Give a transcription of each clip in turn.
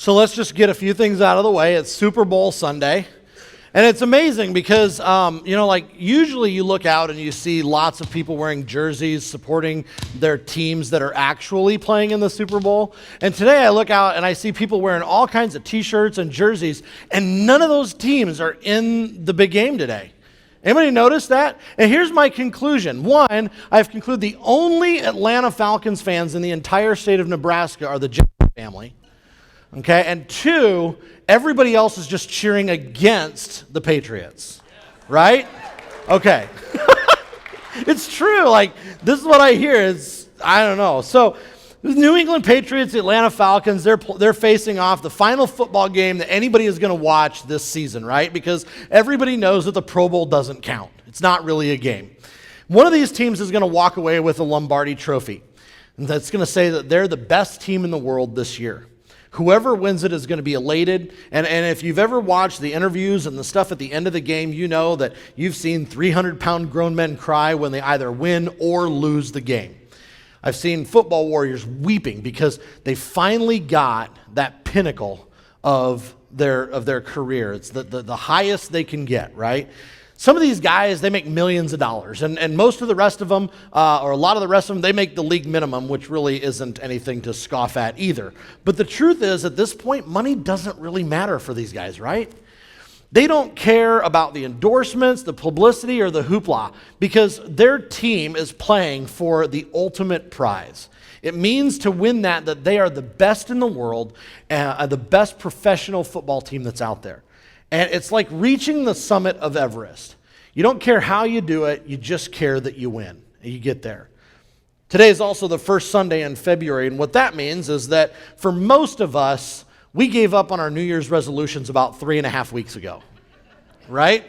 So let's just get a few things out of the way. It's Super Bowl Sunday. And it's amazing because, usually you look out and you see lots of people wearing jerseys supporting their teams that are actually playing in the Super Bowl. And today I look out and I see people wearing all kinds of t-shirts and jerseys, and none of those teams are in the big game today. Anybody notice that? And here's my conclusion. One, I've concluded the only Atlanta Falcons fans in the entire state of Nebraska are the Jensen family. Okay, and two, everybody else is just cheering against the Patriots, right? Okay. It's true. Like, this is what I hear. I don't know. So, the New England Patriots, the Atlanta Falcons, they're facing off the final football game that anybody is going to watch this season, right? Because everybody knows that the Pro Bowl doesn't count. It's not really a game. One of these teams is going to walk away with a Lombardi trophy. And that's going to say that they're the best team in the world this year. Whoever wins it is going to be elated. And if you've ever watched the interviews and the stuff at the end of the game, you know that you've seen 300-pound grown men cry when they either win or lose the game. I've seen football warriors weeping because they finally got that pinnacle of their career. It's the highest they can get, right? Some of these guys, they make millions of dollars, and most of the rest of them, or a lot of the rest of them, they make the league minimum, which really isn't anything to scoff at either. But the truth is, at this point, money doesn't really matter for these guys, right? They don't care about the endorsements, the publicity, or the hoopla, because their team is playing for the ultimate prize. It means to win that they are the best in the world, the best professional football team that's out there. And it's like reaching the summit of Everest. You don't care how you do it, you just care that you win, and you get there. Today is also the first Sunday in February, and what that means is that for most of us, we gave up on our New Year's resolutions about 3.5 weeks ago, right?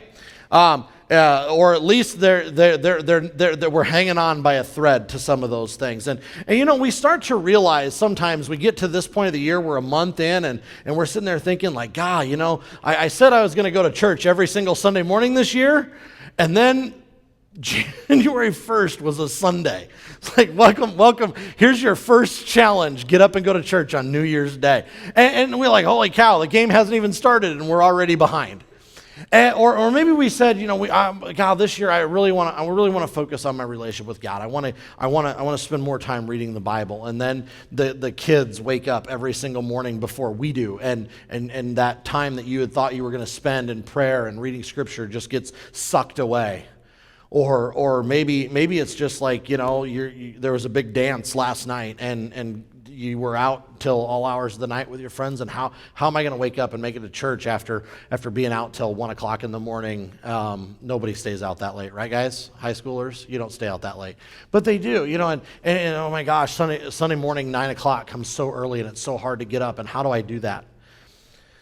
Or at least we're hanging on by a thread to some of those things. And we start to realize sometimes we get to this point of the year, we're a month in, and we're sitting there thinking like, God, I said I was going to go to church every single Sunday morning this year, and then January 1st was a Sunday. It's like, welcome. Here's your first challenge. Get up and go to church on New Year's Day. And we're like, holy cow, the game hasn't even started and we're already behind. Or maybe we said, God, this year I really want to focus on my relationship with God. I want to spend more time reading the Bible. And then the kids wake up every single morning before we do, and that time that you had thought you were going to spend in prayer and reading Scripture just gets sucked away. Or maybe it's just like there was a big dance last night and you were out till all hours of the night with your friends, and how am I going to wake up and make it to church after being out till 1 o'clock in the morning? Nobody stays out that late, right, guys? High schoolers, you don't stay out that late, but they do, and oh my gosh, Sunday morning 9 o'clock comes so early and it's so hard to get up, and how do I do that?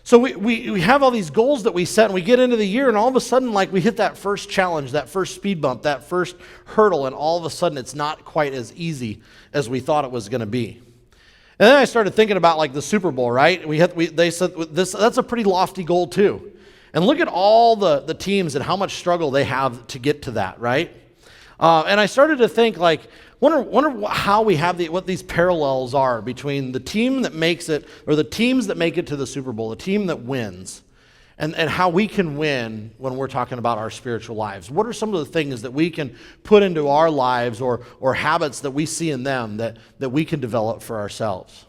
So we have all these goals that we set, and we get into the year, and all of a sudden, like, we hit that first challenge, that first speed bump, that first hurdle, and all of a sudden it's not quite as easy as we thought it was going to be. And then I started thinking about like the Super Bowl, right? They said that's a pretty lofty goal too. And look at all the teams and how much struggle they have to get to that, right? And I started to think like, wonder how we have what these parallels are between the team that makes it, or the teams that make it to the Super Bowl, the team that wins, and how we can win when we're talking about our spiritual lives. What are some of the things that we can put into our lives or habits that we see in them that we can develop for ourselves?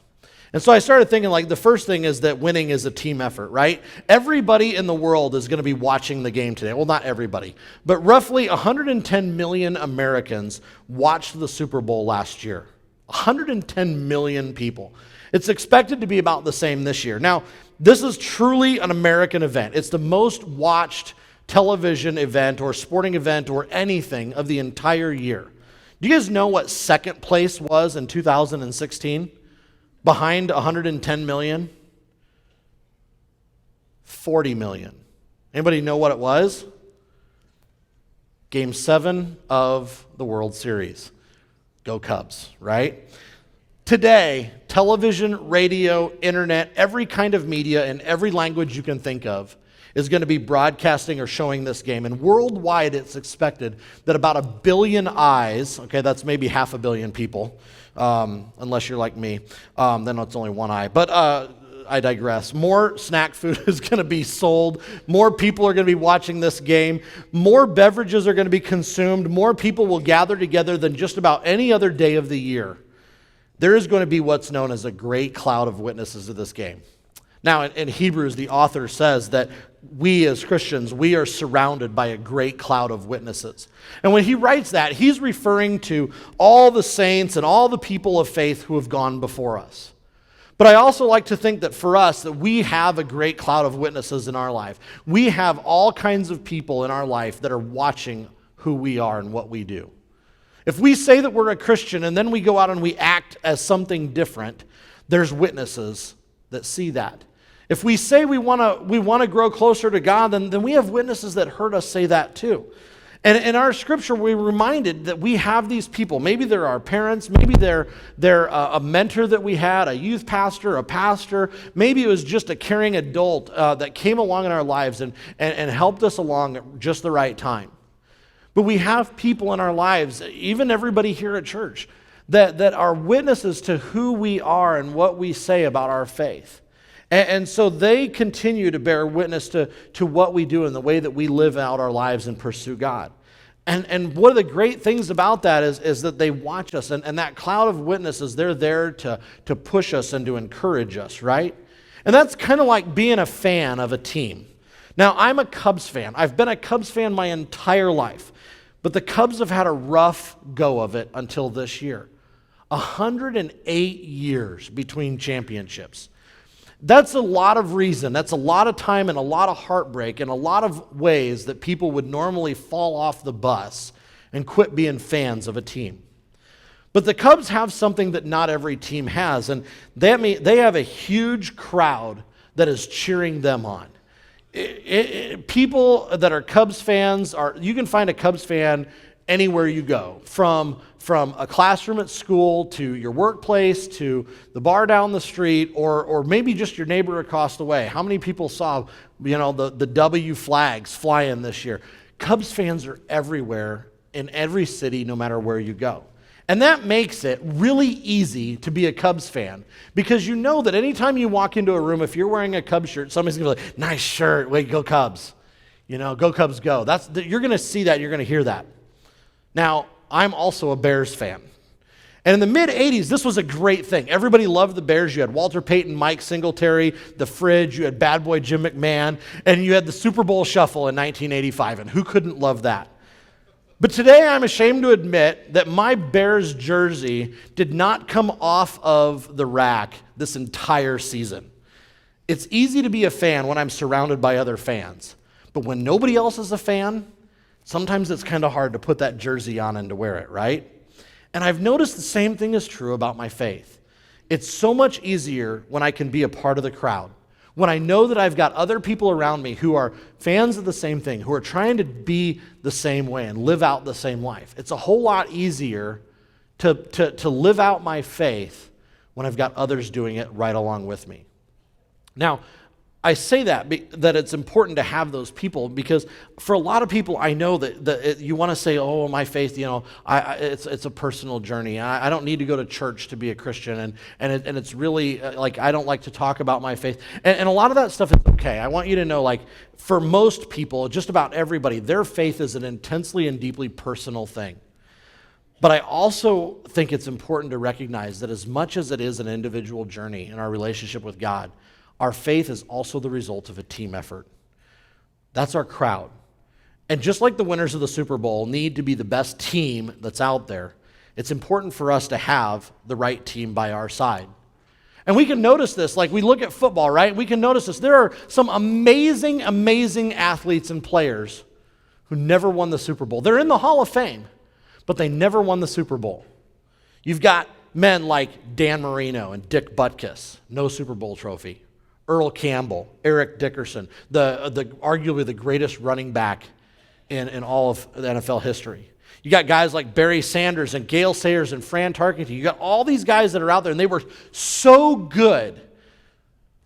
And so I started thinking like the first thing is that winning is a team effort, right? Everybody in the world is going to be watching the game today. Well, not everybody, but roughly 110 million Americans watched the Super Bowl last year. 110 million people. It's expected to be about the same this year. Now, this is truly an American event. It's the most watched television event or sporting event or anything of the entire year. Do you guys know what second place was in 2016? Behind 110 million? 40 million. Anybody know what it was? Game 7 of the World Series. Go Cubs, right? Today, television, radio, internet, every kind of media in every language you can think of is going to be broadcasting or showing this game. And worldwide, it's expected that about 1 billion eyes, okay, that's maybe 500 million people, unless you're like me, then it's only one eye. But I digress. More snack food is going to be sold. More people are going to be watching this game. More beverages are going to be consumed. More people will gather together than just about any other day of the year. There is going to be what's known as a great cloud of witnesses to this game. Now, in Hebrews, the author says that we as Christians, we are surrounded by a great cloud of witnesses. And when he writes that, he's referring to all the saints and all the people of faith who have gone before us. But I also like to think that for us, that we have a great cloud of witnesses in our life. We have all kinds of people in our life that are watching who we are and what we do. If we say that we're a Christian and then we go out and we act as something different, there's witnesses that see that. If we say we want to grow closer to God, then we have witnesses that heard us say that too. And in our scripture, we're reminded that we have these people. Maybe they're our parents. Maybe they're a mentor that we had, a youth pastor, a pastor. Maybe it was just a caring adult that came along in our lives and helped us along at just the right time. But we have people in our lives, even everybody here at church, that are witnesses to who we are and what we say about our faith. And so they continue to bear witness to what we do and the way that we live out our lives and pursue God. And one of the great things about that is that they watch us. And that cloud of witnesses, they're there to push us and to encourage us, right? And that's kind of like being a fan of a team. Now, I'm a Cubs fan. I've been a Cubs fan my entire life. But the Cubs have had a rough go of it until this year. 108 years between championships. That's a lot of reason. That's a lot of time and a lot of heartbreak and a lot of ways that people would normally fall off the bus and quit being fans of a team. But the Cubs have something that not every team has, and they have a huge crowd that is cheering them on. People that are Cubs fans, you can find a Cubs fan anywhere you go, from a classroom at school to your workplace to the bar down the street, or maybe just your neighbor across the way. How many people saw, the W flags flying this year? Cubs fans are everywhere in every city, no matter where you go. And that makes it really easy to be a Cubs fan, because you know that anytime you walk into a room, if you're wearing a Cubs shirt, somebody's going to be like, nice shirt, wait, go Cubs. Go Cubs, go. You're going to see that, you're going to hear that. Now, I'm also a Bears fan. And in the mid-'80s, this was a great thing. Everybody loved the Bears. You had Walter Payton, Mike Singletary, the Fridge, you had bad boy Jim McMahon, and you had the Super Bowl Shuffle in 1985, and who couldn't love that? But today I'm ashamed to admit that my Bears jersey did not come off of the rack this entire season. It's easy to be a fan when I'm surrounded by other fans. But when nobody else is a fan, sometimes it's kind of hard to put that jersey on and to wear it, right? And I've noticed the same thing is true about my faith. It's so much easier when I can be a part of the crowd. When I know that I've got other people around me who are fans of the same thing, who are trying to be the same way and live out the same life. It's a whole lot easier to live out my faith when I've got others doing it right along with me. Now, I say that it's important to have those people, because for a lot of people, I know that you want to say, oh, my faith, it's a personal journey. I don't need to go to church to be a Christian, and it's really like I don't like to talk about my faith. And a lot of that stuff is okay. I want you to know, like, for most people, just about everybody, their faith is an intensely and deeply personal thing. But I also think it's important to recognize that as much as it is an individual journey in our relationship with God, our faith is also the result of a team effort. That's our crowd. And just like the winners of the Super Bowl need to be the best team that's out there, it's important for us to have the right team by our side. And we can notice this, like we look at football, right? We can notice this. There are some amazing, amazing athletes and players who never won the Super Bowl. They're in the Hall of Fame, but they never won the Super Bowl. You've got men like Dan Marino and Dick Butkus, no Super Bowl trophy. Earl Campbell, Eric Dickerson, arguably the greatest running back in all of the NFL history. You got guys like Barry Sanders and Gale Sayers and Fran Tarkenton. You got all these guys that are out there, and they were so good,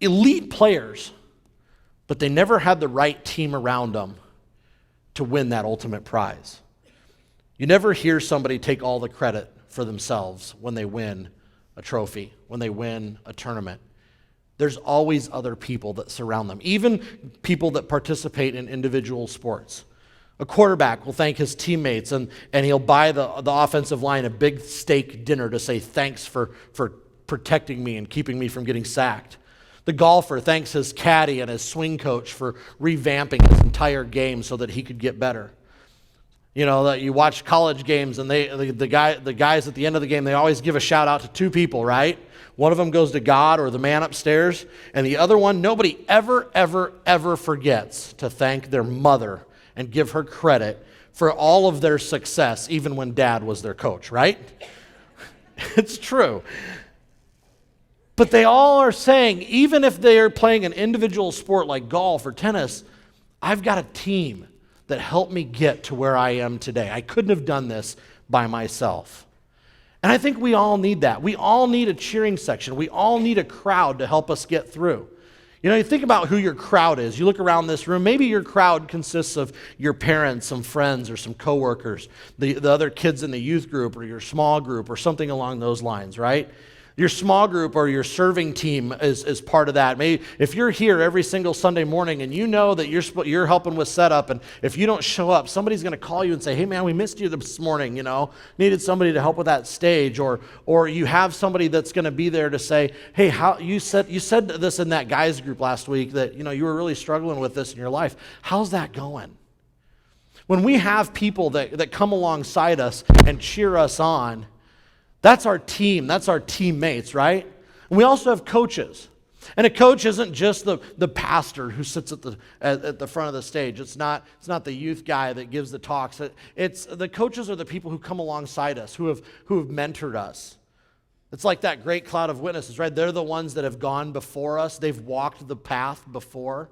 elite players, but they never had the right team around them to win that ultimate prize. You never hear somebody take all the credit for themselves when they win a trophy, when they win a tournament. There's always other people that surround them, even people that participate in individual sports. A quarterback will thank his teammates, and he'll buy the offensive line a big steak dinner to say thanks for protecting me and keeping me from getting sacked. The golfer thanks his caddy and his swing coach for revamping his entire game so that he could get better. You know, that you watch college games, and the guys at the end of the game, they always give a shout out to two people, right? One of them goes to God or the man upstairs, and the other one, nobody ever forgets to thank their mother and give her credit for all of their success, even when dad was their coach, right? It's true. But they all are saying, even if they are playing an individual sport like golf or tennis, I've got a team that helped me get to where I am today. I couldn't have done this by myself. And I think we all need that. We all need a cheering section. We all need a crowd to help us get through. You know, you think about who your crowd is. You look around this room, maybe your crowd consists of your parents, some friends, or some coworkers, the other kids in the youth group or your small group or something along those lines, right? Your small group or your serving team is part of that. Maybe if you're here every single Sunday morning and you know that you're helping with setup, and if you don't show up, somebody's going to call you and say, "Hey man, we missed you this morning, needed somebody to help with that stage," or you have somebody that's going to be there to say, "Hey, how you said this in that guys group last week that you were really struggling with this in your life. How's that going?" When we have people that come alongside us and cheer us on, that's our team. That's our teammates, right? And we also have coaches. And a coach isn't just the pastor who sits at the front of the stage. It's not the youth guy that gives the talks. It's the coaches are the people who come alongside us, who have mentored us. It's like that great cloud of witnesses, right? They're the ones that have gone before us. They've walked the path before.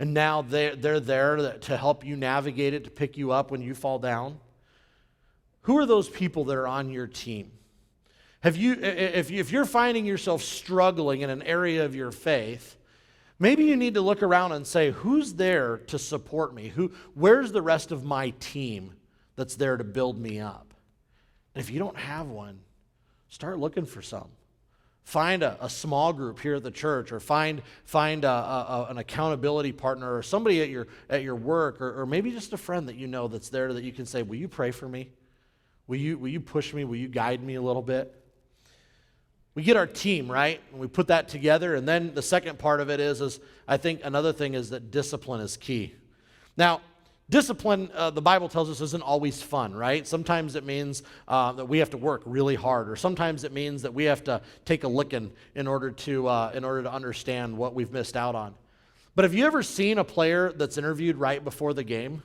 And now they're there to help you navigate it, to pick you up when you fall down. Who are those people that are on your team? If you're finding yourself struggling in an area of your faith, maybe you need to look around and say, who's there to support me? Where's the rest of my team that's there to build me up? And if you don't have one, start looking for some. Find a small group here at the church, or find an accountability partner, or somebody at your work, or maybe just a friend that you know that's there that you can say, "Will you pray for me? Will you push me? Will you guide me a little bit?" We get our team, right? And we put that together. And then the second part of it is I think another thing is that discipline is key. Now, discipline, the Bible tells us, isn't always fun, right? Sometimes it means that we have to work really hard, or sometimes it means that we have to take a licking in order to understand what we've missed out on. But have you ever seen a player that's interviewed right before the game?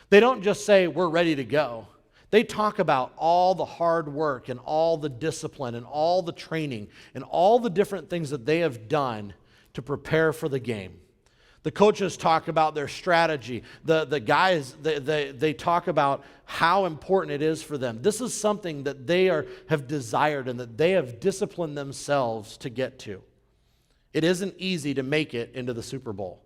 They don't just say, "We're ready to go." They talk about all the hard work and all the discipline and all the training and all the different things that they have done to prepare for the game. The coaches talk about their strategy. The guys, they talk about how important it is for them. This is something that they have desired and that they have disciplined themselves to get to. It isn't easy to make it into the Super Bowl.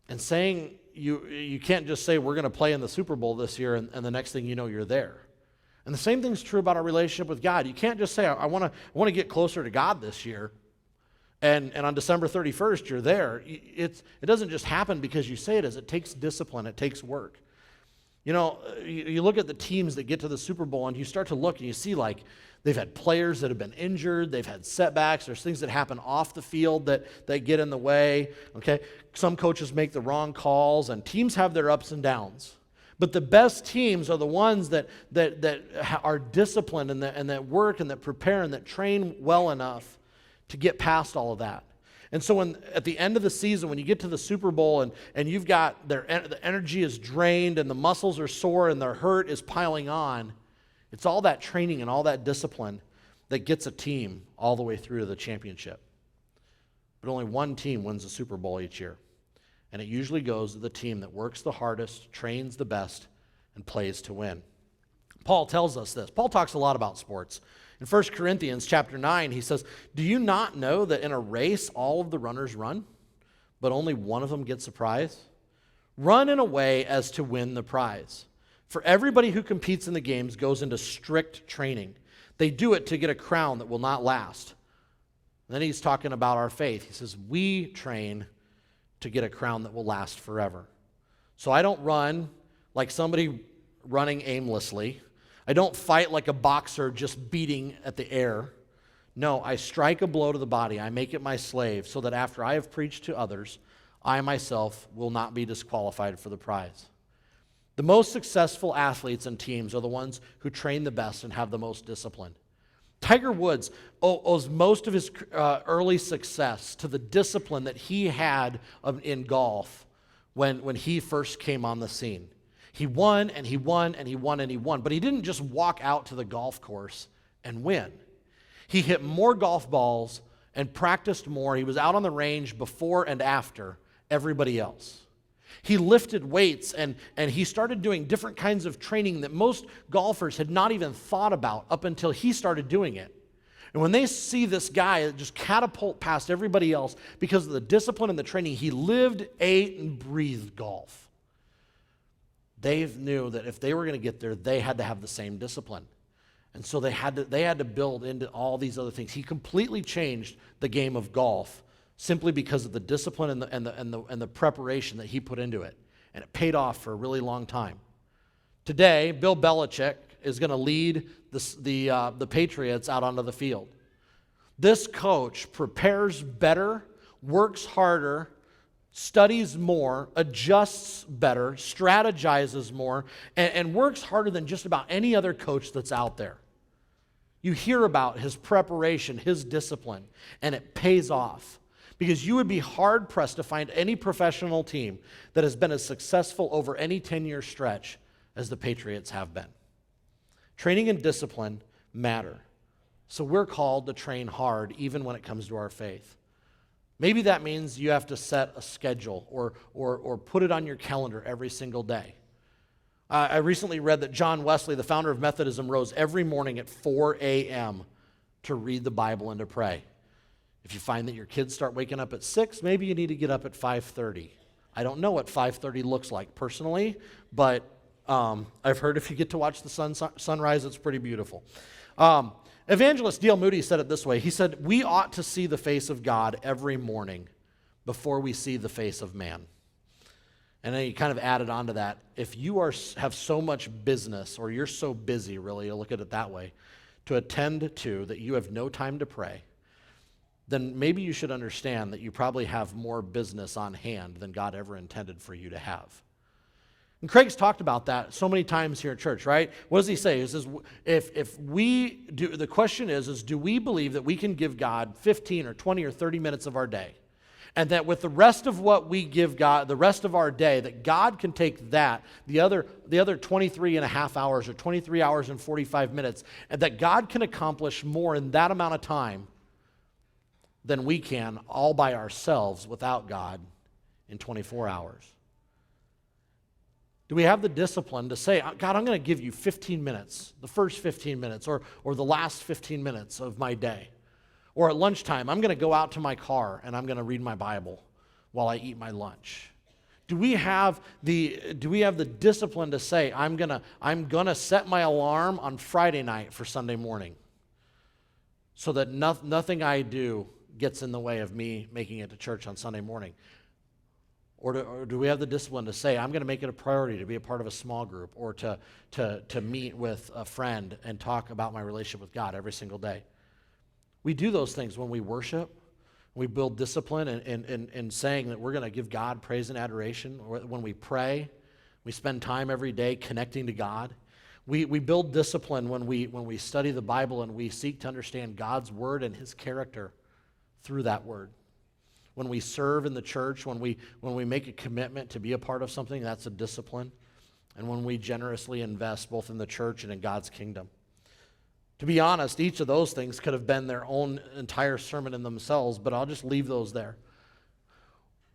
And saying you can't just say, "We're going to play in the Super Bowl this year," and the next thing you know, you're there. And the same thing's true about our relationship with God. You can't just say, I want to get closer to God this year, and on December 31st, you're there. It doesn't just happen because you say it is. It takes discipline. It takes work. You look at the teams that get to the Super Bowl, and you start to look, and you see, like, they've had players that have been injured. They've had setbacks. There's things that happen off the field that get in the way. Okay, some coaches make the wrong calls, and teams have their ups and downs. But the best teams are the ones that are disciplined and that work and that prepare and that train well enough to get past all of that. And so at the end of the season, when you get to the Super Bowl and you've got the energy is drained and the muscles are sore and their hurt is piling on, it's all that training and all that discipline that gets a team all the way through to the championship. But only one team wins the Super Bowl each year. And it usually goes to the team that works the hardest, trains the best, and plays to win. Paul tells us this. Paul talks a lot about sports. In 1 Corinthians chapter 9, he says, "Do you not know that in a race all of the runners run, but only one of them gets a prize? Run in a way as to win the prize. For everybody who competes in the games goes into strict training. They do it to get a crown that will not last, And then he's talking about our faith. He says, we train to get a crown that will last forever. So I don't run like somebody running aimlessly. I don't fight like a boxer just beating at the air. No, I strike a blow to the body. I make it my slave so that after I have preached to others, I myself will not be disqualified for the prize. The most successful athletes and teams are the ones who train the best and have the most discipline. Tiger Woods owes most of his early success to the discipline that he had in golf when he first came on the scene. He won and he won and he won and he won, but he didn't just walk out to the golf course and win. He hit more golf balls and practiced more. He was out on the range before and after everybody else. He lifted weights and he started doing different kinds of training that most golfers had not even thought about up until he started doing it. And when they see this guy just catapult past everybody else because of the discipline and the training, he lived, ate, and breathed golf. They knew that if they were going to get there, they had to have the same discipline. And so they had to build into all these other things. He completely changed the game of golf simply because of the discipline and the preparation that he put into it. And it paid off for a really long time. Today, Bill Belichick is going to lead the Patriots out onto the field. This coach prepares better, works harder, studies more, adjusts better, strategizes more, and works harder than just about any other coach that's out there. You hear about his preparation, his discipline, and it pays off. Because you would be hard-pressed to find any professional team that has been as successful over any 10-year stretch as the Patriots have been. Training and discipline matter. So we're called to train hard even when it comes to our faith. Maybe that means you have to set a schedule or put it on your calendar every single day. I recently read that John Wesley, the founder of Methodism, rose every morning at 4 a.m. to read the Bible and to pray. If you find that your kids start waking up at 6, maybe you need to get up at 5:30. I don't know what 5:30 looks like personally, but I've heard if you get to watch the sunrise, it's pretty beautiful. Evangelist D.L. Moody said it this way. He said, we ought to see the face of God every morning before we see the face of man. And then he kind of added on to that, if you have so much business, or you're so busy, really, you'll look at it that way, to attend to that you have no time to pray, then maybe you should understand that you probably have more business on hand than God ever intended for you to have. And Craig's talked about that so many times here at church, right? What does he say? He says, if we do, the question is do we believe that we can give God 15 or 20 or 30 minutes of our day? And that with the rest of what we give God, the rest of our day, that God can take that, the other 23 and a half hours or 23 hours and 45 minutes, and that God can accomplish more in that amount of time than we can all by ourselves without God in 24 hours. Do we have the discipline to say, God, I'm going to give you 15 minutes, the first 15 minutes, or the last 15 minutes of my day? Or at lunchtime, I'm going to go out to my car and I'm going to read my Bible while I eat my lunch. Do we have the discipline to say, I'm gonna set my alarm on Friday night for Sunday morning so that nothing I do gets in the way of me making it to church on Sunday morning? Or do we have the discipline to say, I'm going to make it a priority to be a part of a small group or to meet with a friend and talk about my relationship with God every single day? We do those things when we worship. We build discipline in saying that we're going to give God praise and adoration. Or when we pray, we spend time every day connecting to God. We build discipline when we study the Bible and we seek to understand God's word and his character through that word. When we serve in the church, when we make a commitment to be a part of something, that's a discipline. And when we generously invest both in the church and in God's kingdom. To be honest, each of those things could have been their own entire sermon in themselves, but I'll just leave those there.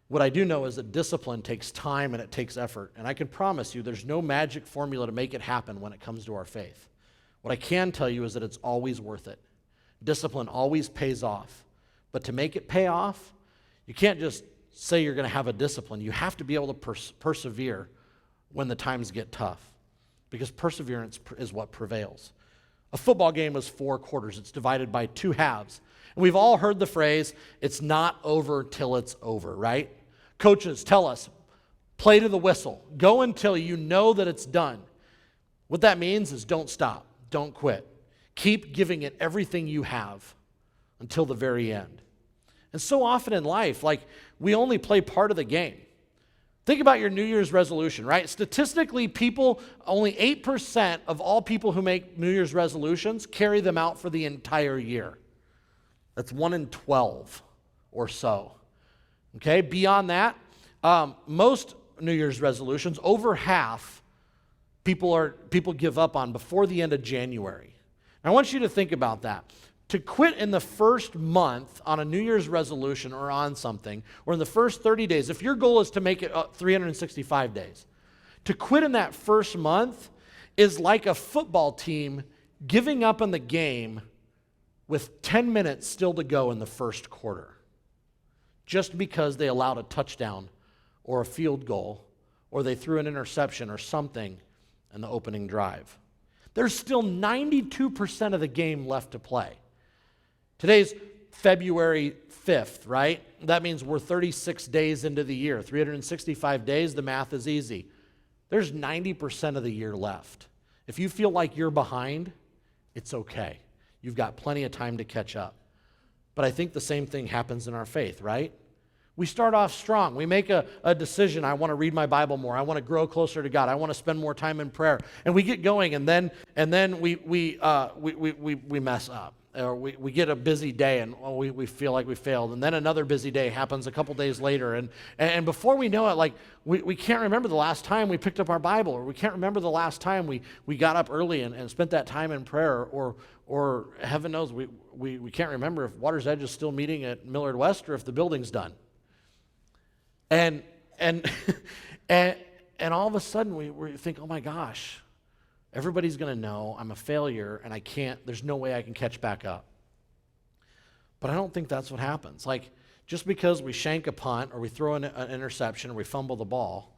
What I do know is that discipline takes time and it takes effort. And I can promise you there's no magic formula to make it happen when it comes to our faith. What I can tell you is that it's always worth it. Discipline always pays off. But to make it pay off, you can't just say you're going to have a discipline. You have to be able to persevere when the times get tough, because perseverance is what prevails. A football game is 4 quarters. It's divided by 2 halves. And we've all heard the phrase, it's not over till it's over, right? Coaches tell us, play to the whistle. Go until you know that it's done. What that means is don't stop. Don't quit. Keep giving it everything you have until the very end. And so often in life, like, we only play part of the game. Think about your New Year's resolution, right? Statistically, only 8% of all people who make New Year's resolutions carry them out for the entire year. That's 1 in 12 or so. Okay, beyond that, most New Year's resolutions, over half, people give up on before the end of January. I want you to think about that. To quit in the first month on a New Year's resolution or on something, or in the first 30 days, if your goal is to make it 365 days, to quit in that first month is like a football team giving up on the game with 10 minutes still to go in the first quarter, just because they allowed a touchdown or a field goal, or they threw an interception or something in the opening drive. There's still 92% of the game left to play. Today's February 5th, right? That means we're 36 days into the year. 365 days, the math is easy. There's 90% of the year left. If you feel like you're behind, it's okay. You've got plenty of time to catch up. But I think the same thing happens in our faith, right? We start off strong. We make a decision. I want to read my Bible more. I want to grow closer to God. I want to spend more time in prayer. And we get going, and then we mess up. Or we get a busy day, and we feel like we failed. And then another busy day happens a couple days later. And before we know it, like, we can't remember the last time we picked up our Bible, or we can't remember the last time we got up early and spent that time in prayer, or heaven knows, we can't remember if Water's Edge is still meeting at Millard West or if the building's done. And all of a sudden we think, oh my gosh, everybody's going to know I'm a failure and there's no way I can catch back up. But I don't think that's what happens. Like, just because we shank a punt or we throw an interception or we fumble the ball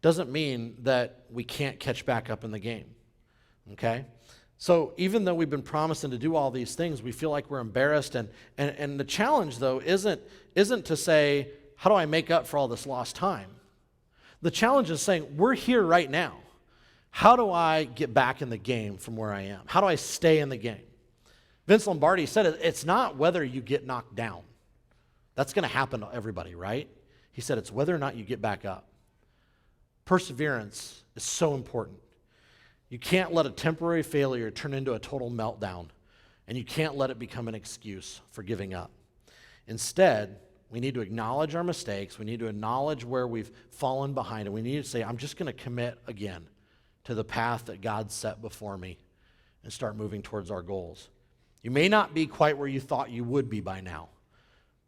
doesn't mean that we can't catch back up in the game, okay? So even though we've been promising to do all these things, we feel like we're embarrassed. And the challenge, though, isn't to say, how do I make up for all this lost time? The challenge is saying, we're here right now. How do I get back in the game from where I am? How do I stay in the game? Vince Lombardi said it's not whether you get knocked down. That's going to happen to everybody, right? He said it's whether or not you get back up. Perseverance is so important. You can't let a temporary failure turn into a total meltdown, and you can't let it become an excuse for giving up. Instead, we need to acknowledge our mistakes. We need to acknowledge where we've fallen behind, and we need to say, I'm just going to commit again to the path that God set before me and start moving towards our goals. You may not be quite where you thought you would be by now,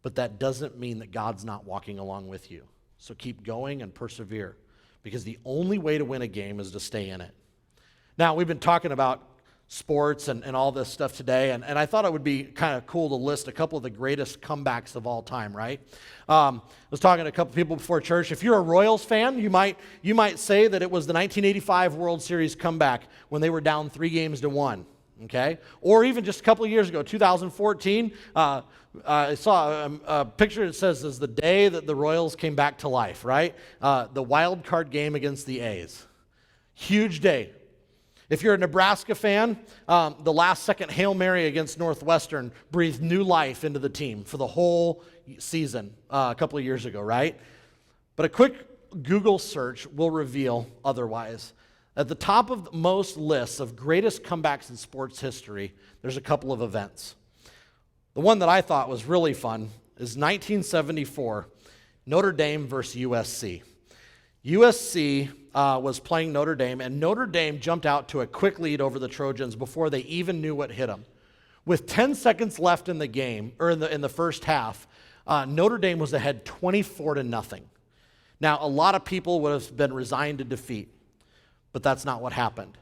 but that doesn't mean that God's not walking along with you. So keep going and persevere, because the only way to win a game is to stay in it. Now, we've been talking about sports and all this stuff today, and I thought it would be kind of cool to list a couple of the greatest comebacks of all time, right? I was talking to a couple people before church. If you're a Royals fan, you might say that it was the 1985 World Series comeback when they were down 3-1, okay? Or even just a couple of years ago, 2014, I saw a picture that says it's the day that the Royals came back to life, right? The wild card game against the A's. Huge day. If you're a Nebraska fan, the last-second Hail Mary against Northwestern breathed new life into the team for the whole season a couple of years ago, right? But a quick Google search will reveal otherwise. At the top of most lists of greatest comebacks in sports history, there's a couple of events. The one that I thought was really fun is 1974, Notre Dame versus USC. USC was playing Notre Dame, and Notre Dame jumped out to a quick lead over the Trojans before they even knew what hit them. With 10 seconds left in the game, or in the first half, Notre Dame was ahead 24-0. Now, a lot of people would have been resigned to defeat, but that's not what happened.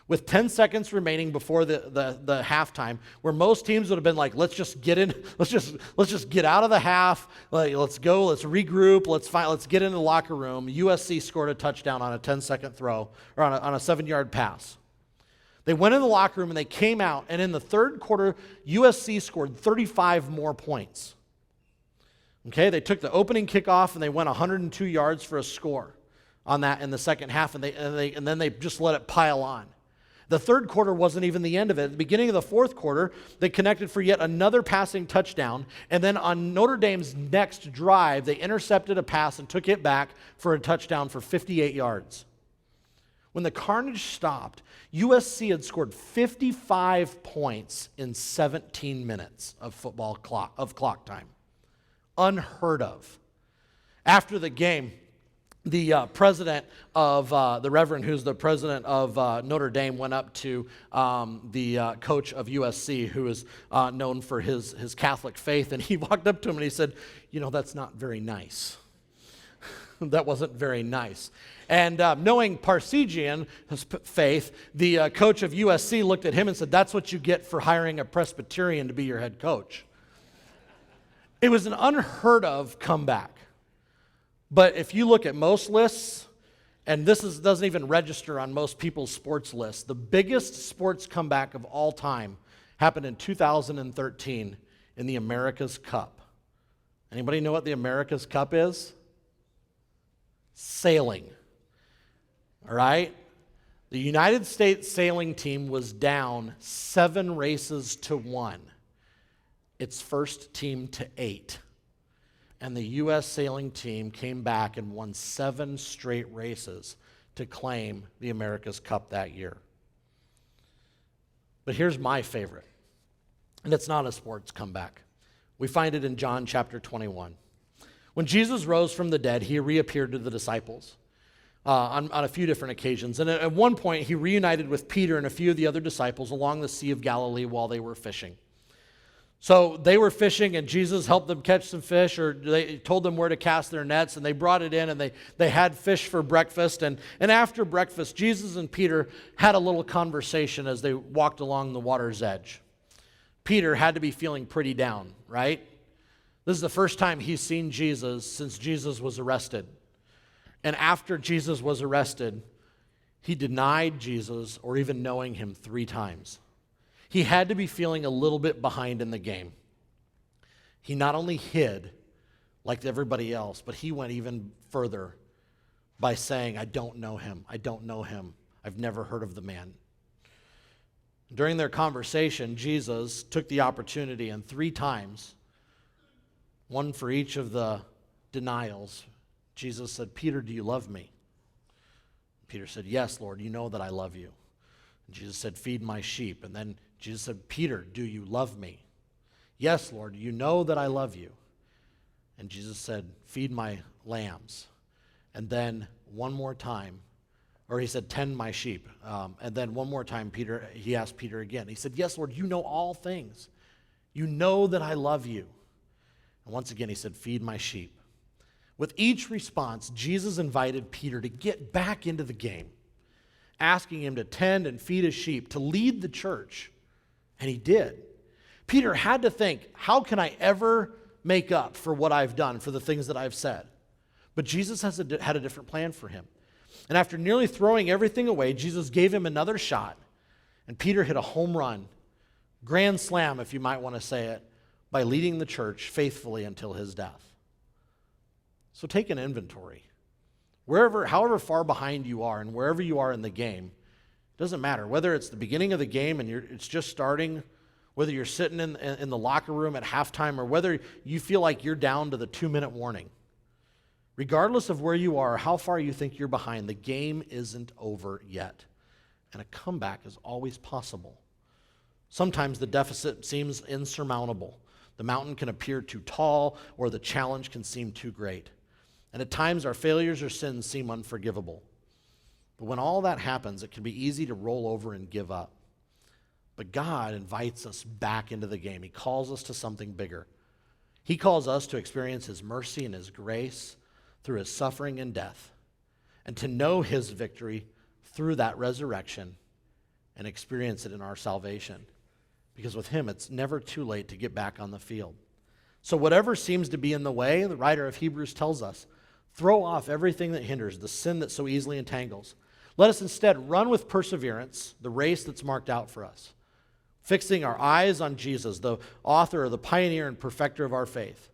With 10 seconds remaining before the halftime, where most teams would have been like, let's just get in, let's just get out of the half, let's go, let's regroup, let's get in the locker room. USC scored a touchdown on a 10-second throw, or on a 7-yard pass. They went in the locker room and they came out, and in the third quarter, USC scored 35 more points. Okay, they took the opening kickoff and they went 102 yards for a score on that in the second half, and then they just let it pile on. The third quarter wasn't even the end of it. At the beginning of the fourth quarter, they connected for yet another passing touchdown, and then on Notre Dame's next drive, they intercepted a pass and took it back for a touchdown for 58 yards. When the carnage stopped, USC had scored 55 points in 17 minutes of clock time. Unheard of. After the game, the president of, the Reverend, who's the president of Notre Dame, went up to the coach of USC, who is known for his Catholic faith, and he walked up to him and he said, that's not very nice. That wasn't very nice. And knowing Parsegian, his faith, the coach of USC looked at him and said, that's what you get for hiring a Presbyterian to be your head coach. It was an unheard of comeback. But if you look at most lists, and this doesn't even register on most people's sports lists, the biggest sports comeback of all time happened in 2013 in the America's Cup. Anybody know what the America's Cup is? Sailing. All right? The United States sailing team was down 7 races to 1. Its first team to 8. And the U.S. sailing team came back and won 7 straight races to claim the America's Cup that year. But here's my favorite, and it's not a sports comeback. We find it in John chapter 21. When Jesus rose from the dead, he reappeared to the disciples on a few different occasions. And at one point, he reunited with Peter and a few of the other disciples along the Sea of Galilee while they were fishing. So they were fishing, and Jesus helped them catch some fish, or they told them where to cast their nets, and they brought it in, and they had fish for breakfast. And after breakfast, Jesus and Peter had a little conversation as they walked along the water's edge. Peter had to be feeling pretty down, right? This is the first time he's seen Jesus since Jesus was arrested. And after Jesus was arrested, he denied Jesus or even knowing him 3 times. He had to be feeling a little bit behind in the game. He not only hid like everybody else, but he went even further by saying, I don't know him. I don't know him. I've never heard of the man. During their conversation, Jesus took the opportunity and 3 times, one for each of the denials, Jesus said, Peter, do you love me? Peter said, yes, Lord, you know that I love you. And Jesus said, feed my sheep. And then Jesus said, Peter, do you love me? Yes, Lord, you know that I love you. And Jesus said, feed my lambs. And then one more time, or he said, tend my sheep. And then one more time, he asked Peter again. He said, yes, Lord, you know all things. You know that I love you. And once again, he said, feed my sheep. With each response, Jesus invited Peter to get back into the game, asking him to tend and feed his sheep, to lead the church. And he did. Peter had to think, how can I ever make up for what I've done, for the things that I've said? But Jesus had a different plan for him. And after nearly throwing everything away, Jesus gave him another shot. And Peter hit a home run, grand slam, if you might want to say it, by leading the church faithfully until his death. So take an inventory. However far behind you are and wherever you are in the game, it doesn't matter. Whether it's the beginning of the game and it's just starting, whether you're sitting in the locker room at halftime, or whether you feel like you're down to the 2-minute warning. Regardless of where you are, how far you think you're behind, the game isn't over yet. And a comeback is always possible. Sometimes the deficit seems insurmountable. The mountain can appear too tall, or the challenge can seem too great. And at times our failures or sins seem unforgivable. But when all that happens, it can be easy to roll over and give up. But God invites us back into the game. He calls us to something bigger. He calls us to experience His mercy and His grace through His suffering and death, and to know His victory through that resurrection and experience it in our salvation. Because with Him, it's never too late to get back on the field. So whatever seems to be in the way, the writer of Hebrews tells us, throw off everything that hinders, the sin that so easily entangles. Let us instead run with perseverance the race that's marked out for us, fixing our eyes on Jesus, the author, the pioneer, and perfecter of our faith.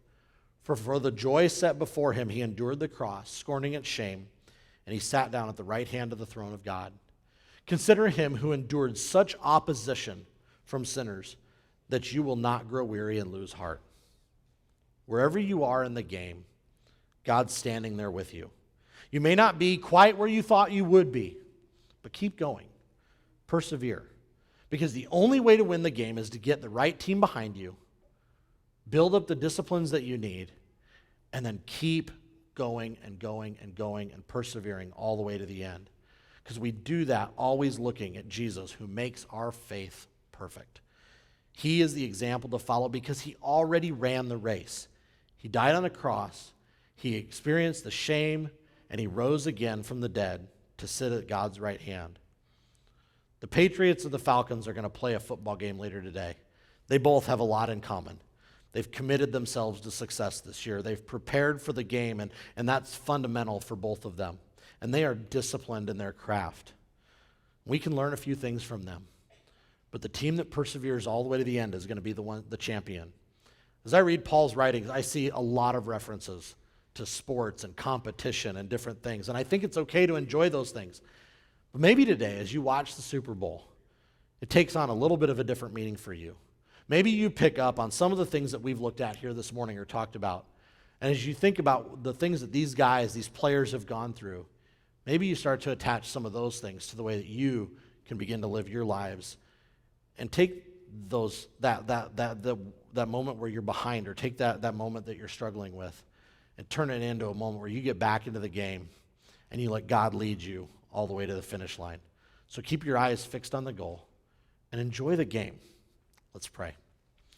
For the joy set before him, he endured the cross, scorning its shame, and he sat down at the right hand of the throne of God. Consider him who endured such opposition from sinners that you will not grow weary and lose heart. Wherever you are in the game, God's standing there with you. You may not be quite where you thought you would be, but keep going. Persevere. Because the only way to win the game is to get the right team behind you, build up the disciplines that you need, and then keep going and going and going and persevering all the way to the end. Because we do that always looking at Jesus, who makes our faith perfect. He is the example to follow because he already ran the race. He died on a cross, he experienced the shame, and he rose again from the dead to sit at God's right hand. The Patriots and the Falcons are going to play a football game later today. They both have a lot in common. They've committed themselves to success this year. They've prepared for the game, and that's fundamental for both of them. And they are disciplined in their craft. We can learn a few things from them. But the team that perseveres all the way to the end is going to be the champion. As I read Paul's writings, I see a lot of references to sports and competition and different things. And I think it's okay to enjoy those things. But maybe today, as you watch the Super Bowl, it takes on a little bit of a different meaning for you. Maybe you pick up on some of the things that we've looked at here this morning or talked about. And as you think about the things that these guys, these players have gone through, maybe you start to attach some of those things to the way that you can begin to live your lives. And take that moment where you're behind, or take that moment that you're struggling with, and turn it into a moment where you get back into the game and you let God lead you all the way to the finish line. So keep your eyes fixed on the goal and enjoy the game. Let's pray.